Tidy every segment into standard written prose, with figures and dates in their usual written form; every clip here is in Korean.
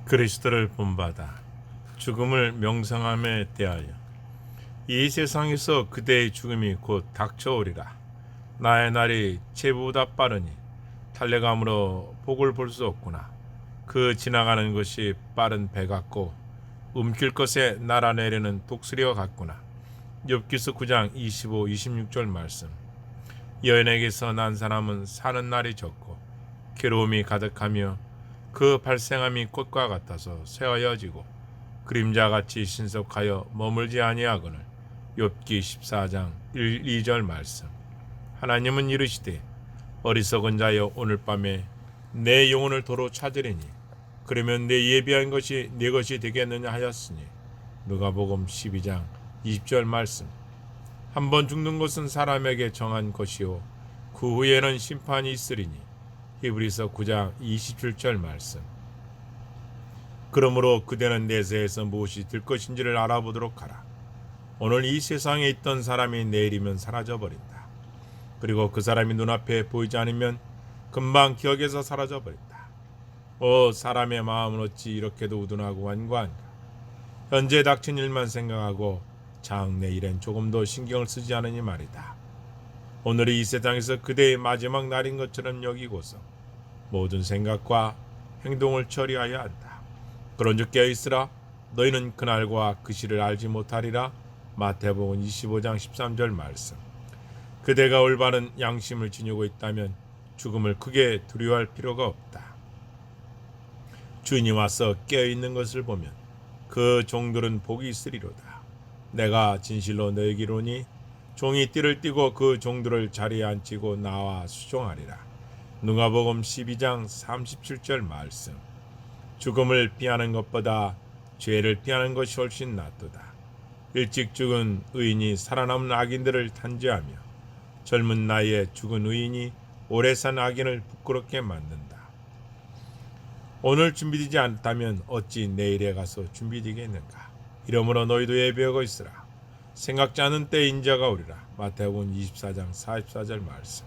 그리스도를 본받아 죽음을 명상함에 대하여 이 세상에서 그대의 죽음이 곧 닥쳐오리라. 나의 날이 제보다 빠르니 달려감으로 복을 볼 수 없구나. 그 지나가는 것이 빠른 배 같고 움킬 것에 날아내리는 독수리와 같구나. 욥기서 9장 25, 26절 말씀. 여인에게서 난 사람은 사는 날이 적고 괴로움이 가득하며 그 발생함이 꽃과 같아서 쇠하여지고 그림자같이 신속하여 머물지 아니하거늘. 욥기 14장 1, 2절 말씀. 하나님은 이르시되 어리석은 자여 오늘 밤에 내 영혼을 도로 찾으리니 그러면 내 예비한 것이 내 것이 되겠느냐 하였으니. 누가복음 12장 20절 말씀. 한번 죽는 것은 사람에게 정한 것이요 그 후에는 심판이 있으리니. 히브리서 9장 27절 말씀. 그러므로 그대는 내세에서 무엇이 될 것인지를 알아보도록 하라. 오늘 이 세상에 있던 사람이 내일이면 사라져버린다. 그리고 그 사람이 눈앞에 보이지 않으면 금방 기억에서 사라져버린다. 사람의 마음은 어찌 이렇게도 우둔하고 완고한가. 현재 닥친 일만 생각하고 장내일엔 조금도 신경을 쓰지 않으니 말이다. 오늘이 이 세상에서 그대의 마지막 날인 것처럼 여기고서 모든 생각과 행동을 처리하여야 한다. 그런즉 깨어있으라. 너희는 그날과 그 시를 알지 못하리라. 마태복음 25장 13절 말씀. 그대가 올바른 양심을 지니고 있다면 죽음을 크게 두려워할 필요가 없다. 주인이 와서 깨어있는 것을 보면 그 종들은 복이 있으리로다. 내가 진실로 너에게 이르노니 종이 띠를 띠고 그 종들을 자리에 앉히고 나와 수종하리라. 누가복음 12장 37절 말씀. 죽음을 피하는 것보다 죄를 피하는 것이 훨씬 낫도다. 일찍 죽은 의인이 살아남은 악인들을 단죄하며 젊은 나이에 죽은 의인이 오래 산 악인을 부끄럽게 만든다. 오늘 준비되지 않다면 어찌 내일에 가서 준비되겠는가. 이러므로 너희도 예비하고 있으라. 생각지 않은 때에 인자가 오리라. 마태복음 24장 44절 말씀.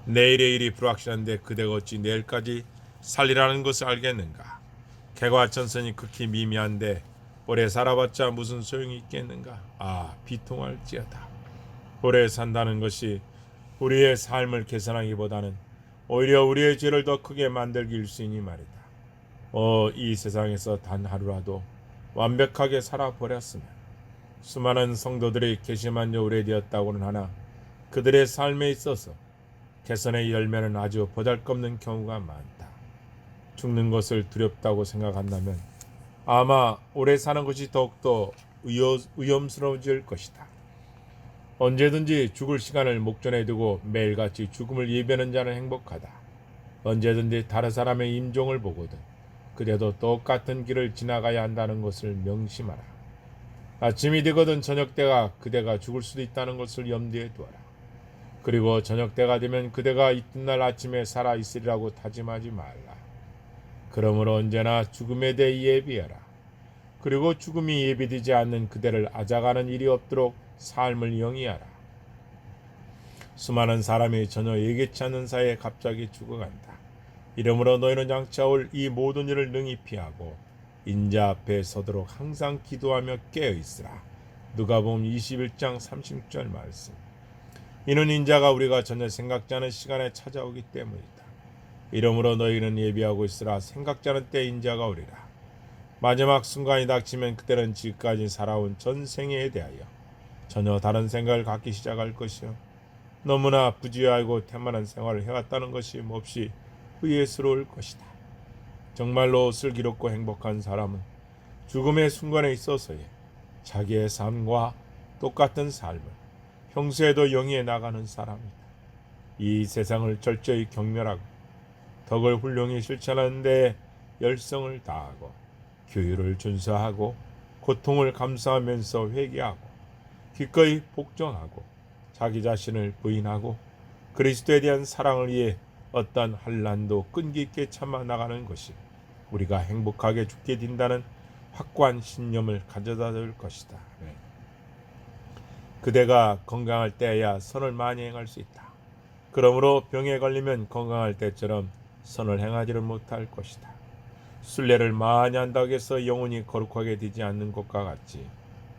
내일의 일이 불확실한데 그대가 어찌 내일까지 살리라는 것을 알겠는가. 개과천선이 극히 미미한데 오래 살아봤자 무슨 소용이 있겠는가. 비통할지어다. 오래 산다는 것이 우리의 삶을 개선하기보다는 오히려 우리의 죄를 더 크게 만들기 일쑤이니 말이다. 이 세상에서 단 하루라도 완벽하게 살아버렸으면. 수많은 성도들이 개심한 지 오래되었다고는 하나 그들의 삶에 있어서 개선의 열매는 아주 보잘것없는 경우가 많다. 죽는 것을 두렵다고 생각한다면 아마 오래 사는 것이 더욱더 위험스러워질 것이다. 언제든지 죽을 시간을 목전에 두고 매일같이 죽음을 예비하는 자는 행복하다. 언제든지 다른 사람의 임종을 보거든 그래도 똑같은 길을 지나가야 한다는 것을 명심하라. 아침이 되거든 저녁때가 그대가 죽을 수도 있다는 것을 염두에 두어라. 그리고 저녁때가 되면 그대가 이튿날 아침에 살아있으리라고 다짐하지 말라. 그러므로 언제나 죽음에 대해 예비하라. 그리고 죽음이 예비되지 않는 그대를 앗아가는 일이 없도록 삶을 영위하라. 수많은 사람이 전혀 예기치 않는 사이에 갑자기 죽어간다. 이러므로 너희는 장차 올 이 모든 일을 능히 피하고 인자 앞에 서도록 항상 기도하며 깨어있으라. 누가복음 21장 36절 말씀. 이는 인자가 우리가 전혀 생각지 않은 시간에 찾아오기 때문이다. 이러므로 너희는 예비하고 있으라. 생각지 않은 때 인자가 오리라. 마지막 순간이 닥치면 그때는 지금까지 살아온 전생에 대하여 전혀 다른 생각을 갖기 시작할 것이요 너무나 부지하고 태만한 생활을 해왔다는 것이 몹시 후회스러울 것이다. 정말로 슬기롭고 행복한 사람은 죽음의 순간에 있어서의 자기의 삶과 똑같은 삶을 평소에도 영위해 나가는 사람이다. 이 세상을 철저히 경멸하고 덕을 훌륭히 실천하는 데 열성을 다하고 규율을 준수하고 고통을 감수하면서 회개하고 기꺼이 복종하고 자기 자신을 부인하고 그리스도에 대한 사랑을 위해 어떤 한란도 끈기 있게 참아 나가는 것이 우리가 행복하게 죽게 된다는 확고한 신념을 가져다 줄 것이다. 그대가 건강할 때야 선을 많이 행할 수 있다. 그러므로 병에 걸리면 건강할 때처럼 선을 행하지를 못할 것이다. 순례를 많이 한다고 해서 영혼이 거룩하게 되지 않는 것과 같이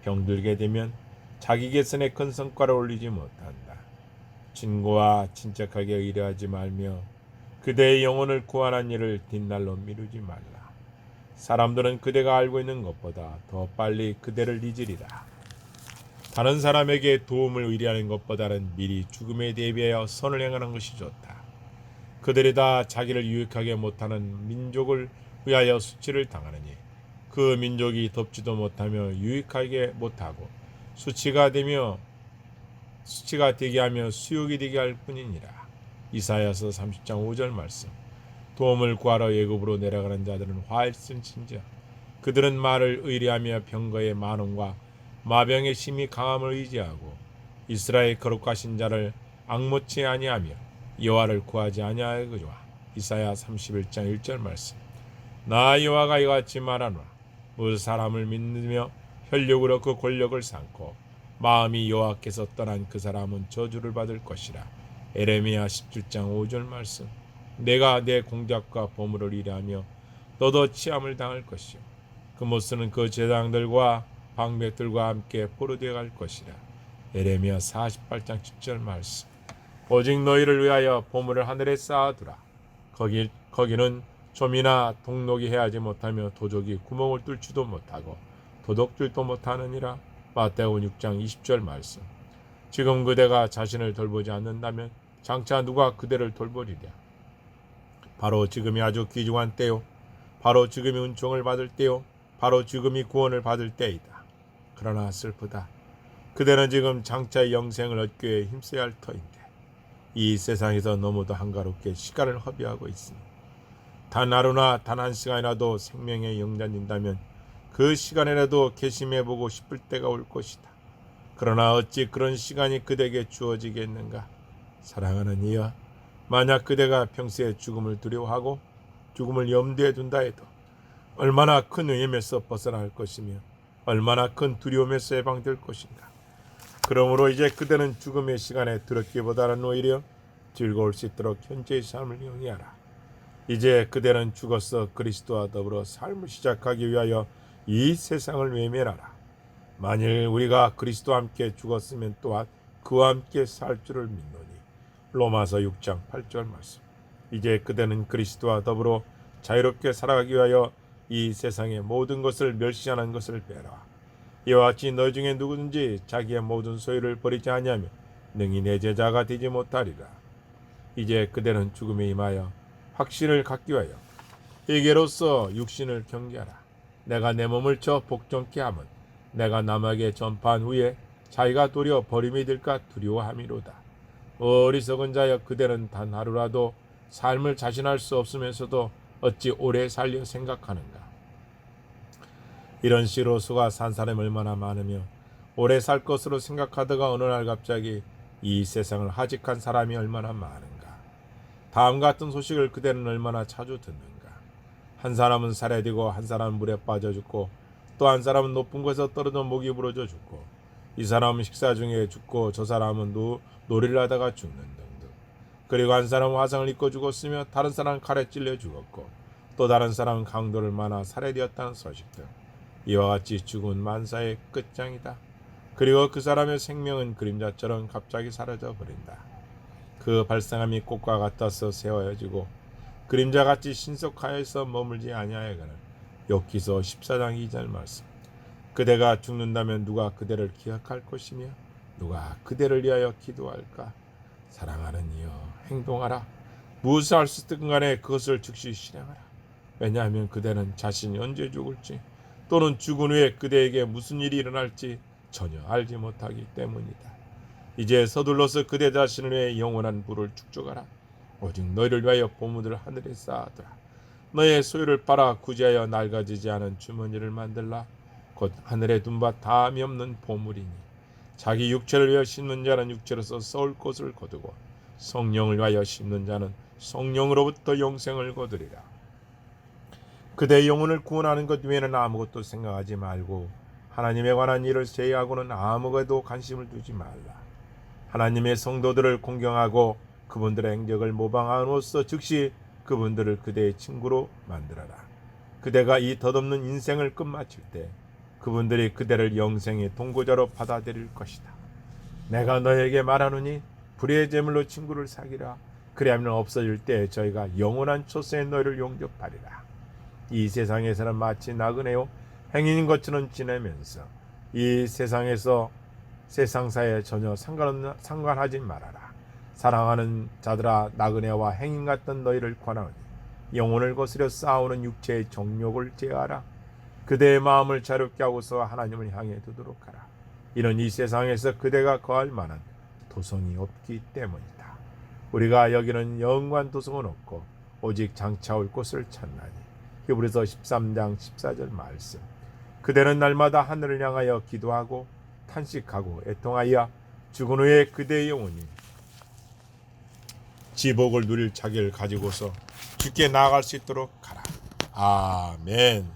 병들게 되면 자기 개선에 큰 성과를 올리지 못한다. 친구와 친척하게 의뢰하지 말며 그대의 영혼을 구원한 일을 뒷날로 미루지 말라. 사람들은 그대가 알고 있는 것보다 더 빨리 그대를 잊으리라. 다른 사람에게 도움을 의뢰하는 것보다는 미리 죽음에 대비하여 선을 행하는 것이 좋다. 그들이 다 자기를 유익하게 못하는 민족을 위하여 수치를 당하느니 그 민족이 덮지도 못하며 유익하게 못하고 수치가 되게 하며 수욕이 되게 할 뿐이니라. 이사야서 30장 5절 말씀. 도움을 구하러 예굽으로 내려가는 자들은 화일승진자. 그들은 말을 의뢰하며 병거의 많음과 마병의 심히 강함을 의지하고 이스라엘 거룩하신 자를 앙모치 아니하며 여호와를 구하지 아니하거니와. 이사야 31장 1절 말씀. 나 여호와가 이같이 말하노라. 무슨 사람을 믿으며 혈육으로 그 권력을 삼고 마음이 여호와께서 떠난 그 사람은 저주를 받을 것이라. 에레미야 17장 5절 말씀. 내가 내 공작과 보물을 일하며 너도 치함을 당할 것이요 그 못쓰는 그 제장들과 방백들과 함께 포로되어 갈 것이라. 에레미야 48장 10절 말씀. 오직 너희를 위하여 보물을 하늘에 쌓아두라. 거기는 좀이나 동록이 해하지 못하며 도적이 구멍을 뚫지도 못하고 도둑질도 못하느니라. 마태복음 6장 20절 말씀. 지금 그대가 자신을 돌보지 않는다면 장차 누가 그대를 돌보리랴. 바로 지금이 아주 귀중한 때요, 바로 지금이 은총을 받을 때요, 바로 지금이 구원을 받을 때이다. 그러나 슬프다. 그대는 지금 장차의 영생을 얻기 위해 힘써야 할 터인데 이 세상에서 너무도 한가롭게 시간을 허비하고 있으니 단 하루나 단 한 시간이라도 생명에 영장된다면 그 시간이라도 개심해보고 싶을 때가 올 것이다. 그러나 어찌 그런 시간이 그대에게 주어지겠는가. 사랑하는 이여, 만약 그대가 평소에 죽음을 두려워하고 죽음을 염두에 둔다 해도 얼마나 큰 위험에서 벗어날 것이며 얼마나 큰 두려움에서 해방될 것인가. 그러므로 이제 그대는 죽음의 시간에 두렵기보다는 오히려 즐거울 수 있도록 현재의 삶을 영위하라. 이제 그대는 죽어서 그리스도와 더불어 삶을 시작하기 위하여 이 세상을 외면하라. 만일 우리가 그리스도와 함께 죽었으면 또한 그와 함께 살 줄을 믿노니. 로마서 6장 8절 말씀. 이제 그대는 그리스도와 더불어 자유롭게 살아가기 위하여 이 세상의 모든 것을 멸시하는 것을 빼라. 이와 같이 너희 중에 누구든지 자기의 모든 소유를 버리지 아니하면 능히 내 제자가 되지 못하리라. 이제 그대는 죽음에 임하여 확신을 갖기 위하여 회개로서 육신을 경계하라. 내가 내 몸을 쳐 복종케 함은 내가 남에게 전파한 후에 자기가 도리어 버림이 될까 두려워함이로다. 어리석은 자여, 그대는 단 하루라도 삶을 자신할 수 없으면서도 어찌 오래 살려 생각하는가. 이런 식으로 수가 산 사람이 얼마나 많으며 오래 살 것으로 생각하다가 어느 날 갑자기 이 세상을 하직한 사람이 얼마나 많은가. 다음 같은 소식을 그대는 얼마나 자주 듣는가. 한 사람은 살해되고 한 사람은 물에 빠져 죽고 또 한 사람은 높은 곳에서 떨어져 목이 부러져 죽고 이 사람은 식사 중에 죽고 저 사람은 놀이를 하다가 죽는 등등. 그리고 한 사람은 화상을 입고 죽었으며 다른 사람은 칼에 찔려 죽었고 또 다른 사람은 강도를 만나 살해되었다는 소식 등. 이와 같이 죽은 만사의 끝장이다. 그리고 그 사람의 생명은 그림자처럼 갑자기 사라져 버린다. 그 발생함이 꽃과 같아서 세워지고 그림자같이 신속하여서 머물지 아니하여가는 욥기서 14장 2절 말씀. 그대가 죽는다면 누가 그대를 기억할 것이며 누가 그대를 위하여 기도할까. 사랑하는 이여, 행동하라. 무엇을 할 수 있든 간에 그것을 즉시 실행하라. 왜냐하면 그대는 자신이 언제 죽을지 또는 죽은 후에 그대에게 무슨 일이 일어날지 전혀 알지 못하기 때문이다. 이제 서둘러서 그대 자신을 위해 영원한 부를 축적하라. 오직 너희를 위하여 보물을 하늘에 쌓아두라. 너의 소유를 팔아 구제하여 낡아지지 않은 주머니를 만들라. 곧 하늘에 둔 바 다함이 없는 보물이니 자기 육체를 위하여 심는 자는 육체로서 썩을 것을 거두고 성령을 위하여 심는 자는 성령으로부터 영생을 거두리라. 그대의 영혼을 구원하는 것 외에는 아무것도 생각하지 말고 하나님에 관한 일을 제외하고는 아무것도 관심을 두지 말라. 하나님의 성도들을 공경하고 그분들의 행적을 모방함으로써 즉시 그분들을 그대의 친구로 만들어라. 그대가 이 덧없는 인생을 끝마칠 때 그분들이 그대를 영생의 동고자로 받아들일 것이다. 내가 너에게 말하노니 불의의 제물로 친구를 사귀라. 그리하면 없어질 때 저희가 영원한 초세에 너희를 용접하리라. 이 세상에서는 마치 나그네요 행인인 것처럼 지내면서 이 세상에서 세상사에 전혀 상관하지 말아라. 사랑하는 자들아, 나그네와 행인 같던 너희를 권하오니 영혼을 거스려 싸우는 육체의 정욕을 제하라. 그대의 마음을 자유롭게 하고서 하나님을 향해 두도록 하라. 이는 이 세상에서 그대가 거할 만한 도성이 없기 때문이다. 우리가 여기는 영원한 도성은 없고 오직 장차 올 곳을 찾나니. 히브리서 13장 14절 말씀. 그대는 날마다 하늘을 향하여 기도하고 탄식하고 애통하여 죽은 후에 그대의 영혼이 지복을 누릴 자기를 가지고서 주께 나아갈 수 있도록 하라. 아멘.